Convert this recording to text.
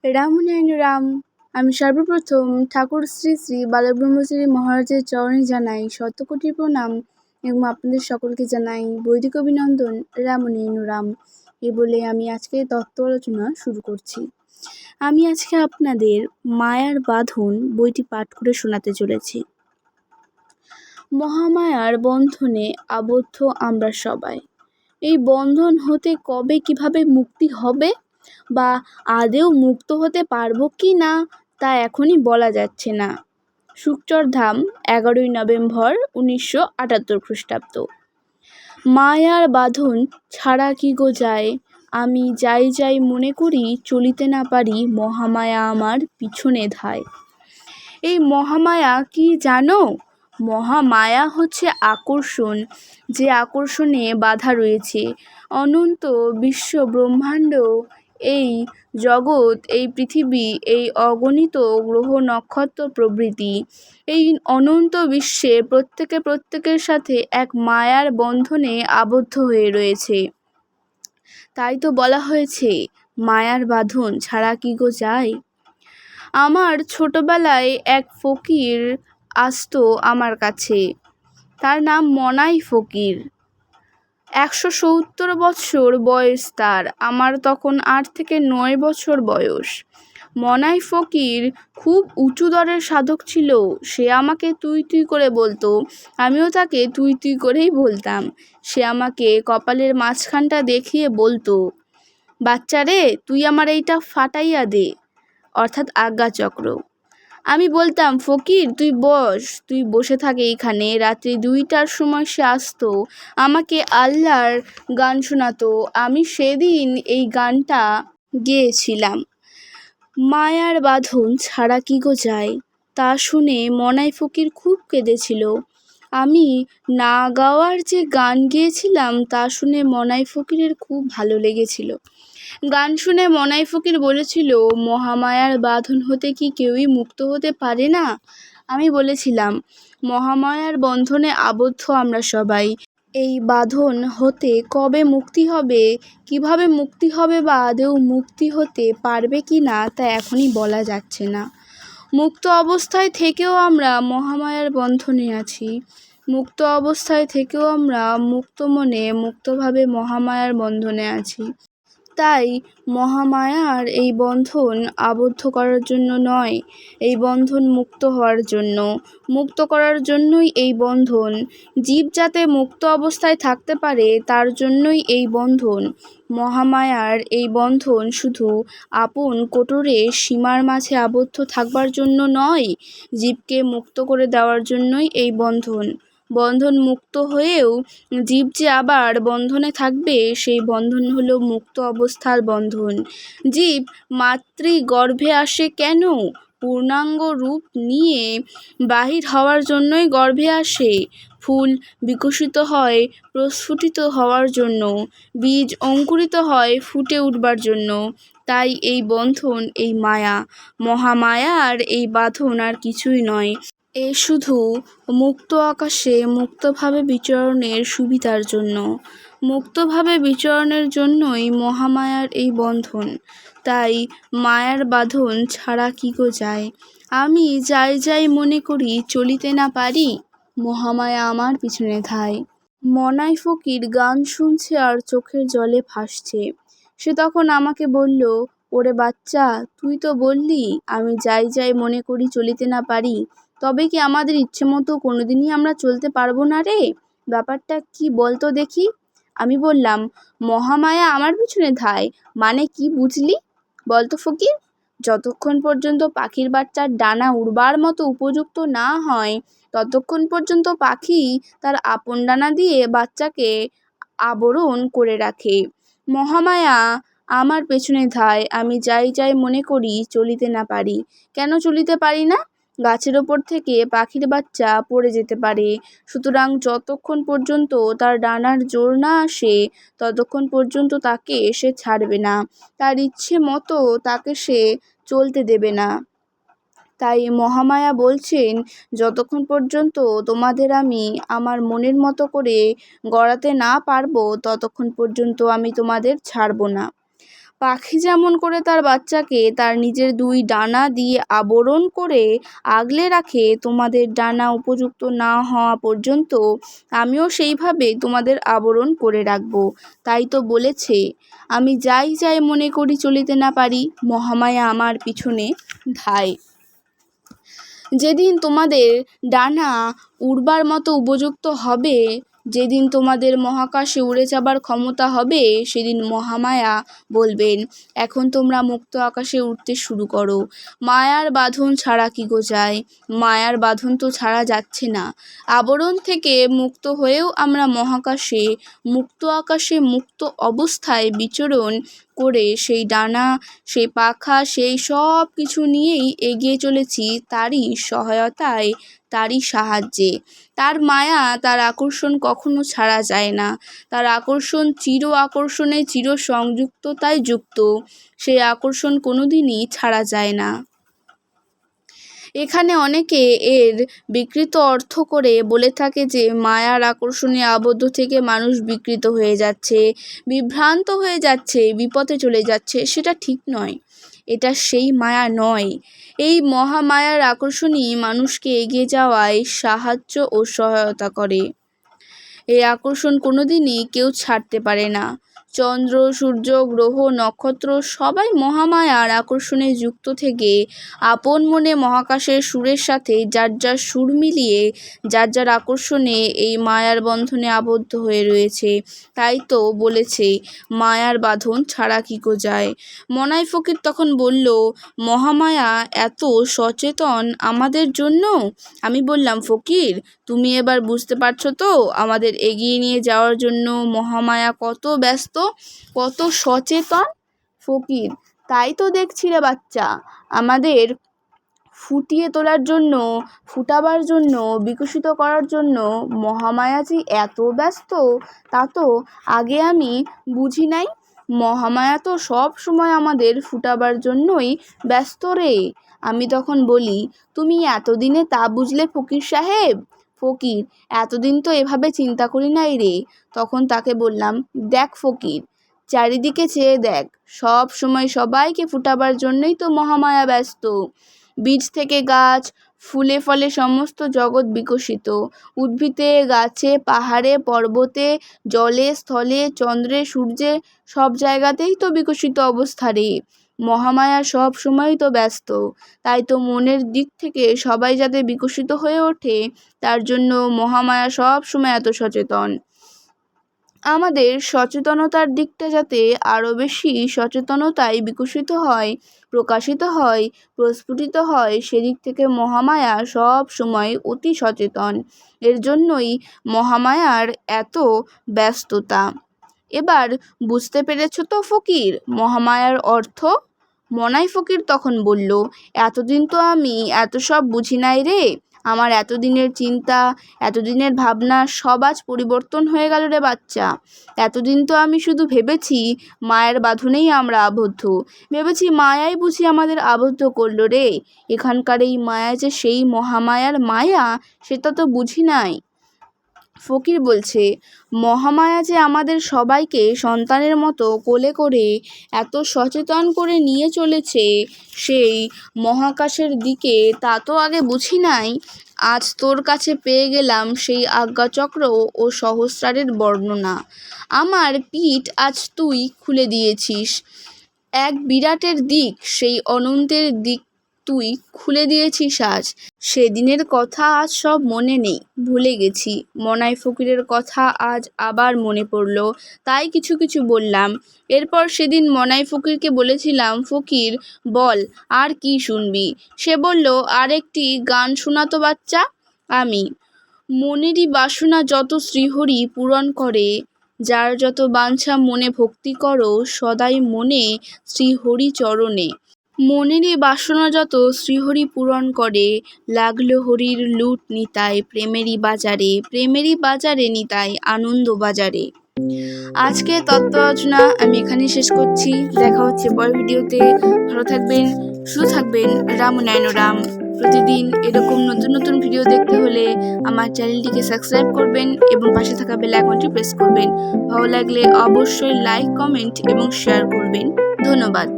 রামনারায়ণ রাম। আমি সর্বপ্রথম ঠাকুর শ্রী শ্রী বালব্রহ্মচারী মহারাজের চরণে জানাই শতকোটি প্রণাম এবং আপনাদের সকলকে জানাই বৈদিক অভিনন্দন। রামনারায়ণ রাম। এ বলে আমি আজকে তত্ত্ব আলোচনা শুরু করছি। আমি আজকে আপনাদের মায়ার বাঁধন বইটি পাঠ করে শোনাতে চলেছি। মহামায়ার বন্ধনে আবদ্ধ আমরা সবাই। এই বন্ধন হতে কবে কিভাবে মুক্তি হবে বা আদেও মুক্ত হতে পারবো কি না তা এখনই বলা যাচ্ছে না। শুকচরধাম 11ই নভেম্বর 1978 খ্রিস্টাব্দ। মায়ার বাঁধন ছাড়া কি গো যায়, আমি যাই যাই মনে করি চলিতে না পারি, মহামায়া আমার পিছনে ধায়। এই মহামায়া কি জানো? মহামায়া হচ্ছে আকর্ষণ, যে আকর্ষণে বাধা রয়েছে। অনন্ত বিশ্ব ব্রহ্মাণ্ড, এই জগৎ, এই পৃথিবী, এই অগণিত গ্রহ নক্ষত্র প্রভৃতি, এই অনন্ত বিশ্বে প্রত্যেকের সাথে এক মায়ার বন্ধনে আবদ্ধ হয়ে রয়েছে। তাই তো বলা হয়েছে মায়ার বাঁধন ছাড়া কি গো যায়। আমার ছোটবেলায় এক ফকির আসতো আমার কাছে। তার নাম মনাই ফকির। 170 বছর বয়স তার। আমার তখন 8 থেকে 9 বছর বয়স। মনাই ফকির খুব উঁচু দরের সাধক ছিল। সে আমাকে তুই তুই করে বলতো, আমিও তাকে তুই তুই করেই বলতাম। সে আমাকে কপালের মাঝখানটা দেখিয়ে বলতো, বাচ্চা রে, তুই আমার এইটা ফাটাইয়া দে, অর্থাৎ আজ্ঞাচক্র। আমি বলতাম, ফকির তুই বসে থাক এইখানে। রাত্রি 2টার সময় সে আসতো, আমাকে আল্লাহর গান শোনাতো। আমি সেদিন এই গানটা গেয়েছিলাম, মায়ার বাঁধন ছাড়া কি গো যায়। তা শুনে মনাই ফকির খুব কেঁদেছিল। আমি না গাওয়ার যে গান গেয়েছিলাম তা শুনে মনাই ফকিরের খুব ভালো লেগেছিল। গান শুনে মনাই ফকির বলেছিল, মহামায়ার বাঁধন হতে কি কেউই মুক্ত হতে পারে না? আমি বলেছিলাম, মহামায়ার বন্ধনে আবদ্ধ আমরা সবাই। এই বাঁধন হতে কবে মুক্তি হবে, কিভাবে মুক্তি হবে বা আদেও মুক্তি হতে পারবে কি না তা এখনই বলা যাচ্ছে না। মুক্ত অবস্থায় থেকেও আমরা মহামায়ার বন্ধনে আছি। মুক্ত অবস্থায় থেকেও আমরা মুক্ত মনে মুক্তভাবে মহামায়ার বন্ধনে আছি। তাই মহামায়ার এই বন্ধন আবদ্ধ করার জন্য নয়, এই বন্ধন মুক্ত হওয়ার জন্য, মুক্ত করার জন্যই এই বন্ধন। জীব যাতে মুক্ত অবস্থায় থাকতে পারে তার জন্যই এই বন্ধন। মহামায়ার এই বন্ধন শুধু আপন কোটরে সীমার মাঝে আবদ্ধ থাকবার জন্য নয়, জীবকে মুক্ত করে দেওয়ার জন্যই এই বন্ধন। বন্ধন মুক্ত হয়েও জীব যে আবার বন্ধনে থাকবে, সেই বন্ধন হলো মুক্ত অবস্থার বন্ধন। জীব মাতৃগর্ভে আসে কেন? পূর্ণাঙ্গ রূপ নিয়ে বাহির হওয়ার জন্যই গর্ভে আসে। ফুল বিকশিত হয় প্রস্ফুটিত হওয়ার জন্য, বীজ অঙ্কুরিত হয় ফুটে উঠবার জন্য। তাই এই বন্ধন, এই মায়া, মহামায়ার এই বাঁধন আর কিছুই নয়। এ শুধু মুক্ত আকাশে মুক্তভাবে বিচরণের সুবিধার জন্য। মুক্তভাবে বিচরণের জন্যই মহামায়ার এই বন্ধন। তাই মায়ার বাঁধন ছাড়া কি গো যায়, আমি যাই যাই মনে করি চলিতে না পারি, মহামায়া আমার পিছনে ধায়। মনাই ফকির গান শুনছে আর চোখের জলে ভাসছে। সে তখন আমাকে বলল, ওরে বাচ্চা, তুই তো বললি আমি যাই যাই মনে করি চলিতে না পারি, তবে কি আমাদের ইচ্ছে মতো কোনোদিনই আমরা চলতে পারবো না রে? ব্যাপারটা কি বলতো দেখি। আমি বললাম, মহামায়া আমার পিছনে ধায় মানে কি বুঝলি বলতো ফকির? যতক্ষণ পর্যন্ত পাখির বাচ্চার ডানা উড়বার মতো উপযুক্ত না হয়, ততক্ষণ পর্যন্ত পাখি তার আপন ডানা দিয়ে বাচ্চাকে আবরণ করে রাখে। মহামায়া আমার পেছনে ধায়, আমি যাই যাই মনে করি চলিতে না পারি। কেন চলিতে পারি না? গাছের ওপর থেকে পাখির বাচ্চা পড়ে যেতে পারে। সুতরাং যতক্ষণ পর্যন্ত তার ডানার জোর না আসে, ততক্ষণ পর্যন্ত তাকে সে ছাড়বে না। তার ইচ্ছে মতো তাকে সে চলতে দেবে না। তাই মহামায়া বলছেন, যতক্ষণ পর্যন্ত তোমাদের আমি আমার মনের মতো করে গড়াতে না পারবো, ততক্ষণ পর্যন্ত আমি তোমাদের ছাড়ব না। পাখি যেমন করে তার বাচ্চাকে তার নিজের 2 ডানা দিয়ে আবরণ করে আগলে রাখে তোমাদের ডানা উপযুক্ত না হওয়া পর্যন্ত, আমিও সেইভাবে তোমাদের আবরণ করে রাখব। তাই তো বলেছে, আমি যাই যাই মনে করি চলিতে না পারি, মহামায়া আমার পিছনে ধায়। যেদিন তোমাদের ডানা উড়বার মতো উপযুক্ত হবে, যেদিন তোমাদের মহাকাশে উড়ে যাবার ক্ষমতা হবে, সেদিন মহামায়া বলবেন, এখন তোমরা মুক্ত আকাশে উঠতে শুরু করো। মায়ার বাঁধন ছাড়া কি গো যায়? মায়ার বাঁধন তো ছাড়া যাচ্ছে না। আবরণ থেকে মুক্ত হয়েও আমরা মহাকাশে, মুক্ত আকাশে মুক্ত অবস্থায় বিচরণ করে সেই ডানা, সেই পাখা, সেই সব কিছু নিয়েই এগিয়ে চলেছি তারই সহায়তায়, তারই সাহায্যে। তার মায়া, তার আকর্ষণ কখনো ছাড়া যায় না। তার আকর্ষণ চির আকর্ষণে চির সংযুক্ততায় যুক্ত। সেই আকর্ষণ কোনোদিনই ছাড়া যায় না। এখানে অনেকে এর বিকৃত অর্থ করে বলে থাকে যে মায়ার আকর্ষণে আবদ্ধ থেকে মানুষ বিকৃত হয়ে যাচ্ছে, বিভ্রান্ত হয়ে যাচ্ছে, বিপথে চলে যাচ্ছে। সেটা ঠিক নয়। এটা সেই মায়া নয়। এই মহামায়ার আকর্ষণই মানুষকে এগিয়ে যাওয়ায় সাহায্য ও সহায়তা করে। এই আকর্ষণ কোনোদিনই কেউ ছাড়তে পারে না। চন্দ্র, সূর্য, গ্রহ, নক্ষত্র সবাই মহামায়ার আকর্ষণে যুক্ত থেকে আপন মনে মহাকাশের সুরের সাথে যার যার সুর মিলিয়ে যার যার আকর্ষণে এই মায়ার বন্ধনে আবদ্ধ হয়ে রয়েছে। তাই তো বলেছে, মায়ার বাঁধন ছাড়া কি গো যায়? মনাই ফকির তখন বলল, মহামায়া এত সচেতন আমাদের জন্য? আমি বললাম, ফকির, তুমি এবার বুঝতে পারছো তো আমাদের এগিয়ে নিয়ে যাওয়ার জন্য মহামায়া কত ব্যস্ত, কত সচেতন? ফকির, তাই তো দেখছি রে বাচ্চা, আমাদের ফুটিয়ে তোলার জন্য, ফুটাবার জন্য, বিকশিত করার জন্য মহামায়া যে এত ব্যস্ত, তা তো আগে আমি বুঝি নাই। মহামায়া তো সব সময় আমাদের ফুটাবার জন্যই ব্যস্ত রে। আমি তখন বলি, তুমি এতদিনে তা বুঝলে ফকির সাহেব? ফকির, এতদিন তো এভাবে চিন্তা করি নাই রে। তখন তাকে বললাম, দেখ ফকির, চারিদিকে চেয়ে দেখ, সব সময় সবাইকে ফুটাবার জন্যই তো মহামায়া ব্যস্ত। বীজ থেকে গাছ, ফুলে ফলে সমস্ত জগৎ বিকশিত। উদ্ভিদে, গাছে, পাহাড়ে, পর্বতে, জলে, স্থলে, চন্দ্রে, সূর্যে, সব জায়গাতেই তো বিকশিত অবস্থা রে। মহামায়া সব সময়ই তো ব্যস্ত। তাই তো মনের দিক থেকে সবাই যাতে বিকশিত হয়ে ওঠে, তার জন্য মহামায়া সব সময় এত সচেতন। আমাদের সচেতনতার দিকটা যাতে আরও বেশি সচেতনতায় বিকশিত হয়, প্রকাশিত হয়, প্রস্ফুটিত হয়, সেদিক থেকে মহামায়া সব সময় অতি সচেতন। এর জন্যই মহামায়ার এত ব্যস্ততা। এবার বুঝতে পেরেছ তো ফকির মহামায়ার অর্থ? মনাই ফকির তখন বলল, এতদিন তো আমি এত সব বুঝি নাই রে। আমার এতদিনের চিন্তা, এতদিনের ভাবনা সব আজ পরিবর্তন হয়ে গেল রে বাচ্চা। এতদিন তো আমি শুধু ভেবেছি মায়ের বাঁধনেই আমরা আবদ্ধ, ভেবেছি মায়াই বুঝি আমাদের আবদ্ধ করলো রে। এখানকার এই মায়া যে সেই মহামায়ার মায়া, সেটা তো বুঝি নাই। ফকির বলছে, মহামায়া যে আমাদের সবাইকে সন্তানের মতো কোলে করে এত সচেতন করে নিয়ে চলেছে সেই মহাকাশের দিকে, তা তো আগে বুঝি নাই। আজ তোর কাছে পেয়ে গেলাম সেই আজ্ঞাচক্র ও সহস্রারের বর্ণনা। আমার পিঠ আজ তুই খুলে দিয়েছিস। এক বিরাটের দিক, সেই অনন্তের দিক তুই খুলে দিয়েছিস আজ। সেদিনের কথা আজ সব মনে নেই, ভুলে গেছি। মনাই ফকিরের কথা আজ আবার মনে পড়ল, তাই কিছু কিছু বললাম। এরপর সেদিন মনাই ফকিরকে বলেছিলাম, ফকির বল আর কি শুনবি? সে বলল, আর একটি গান শোনাতো বাচ্চা। আমি, মনেরই বাসনা যত শ্রীহরি পূরণ করে, যার যত বাঞ্ছা মনে ভক্তি করো, সদাই মনে শ্রীহরি চরণে। মনেরই বাসনা যত শ্রীহরি পূরণ করে, লাগলো হরির লুট নিতাই প্রেমেরই বাজারে, প্রেমেরই বাজারে নিতাই আনন্দ বাজারে। আজকে তত্ত্ব আলোচনা আমি এখানেই শেষ করছি। দেখা হচ্ছে পরের ভিডিওতে। ভালো থাকবেন, সুস্থ থাকবেন। রাম নারায়ণ রাম। প্রতিদিন এরকম নতুন নতুন ভিডিও দেখতে হলে আমার চ্যানেলটিকে সাবস্ক্রাইব করবেন এবং পাশে থাকা বেল আইকনটি প্রেস করবেন। ভালো লাগলে অবশ্যই লাইক, কমেন্ট এবং শেয়ার করবেন। ধন্যবাদ।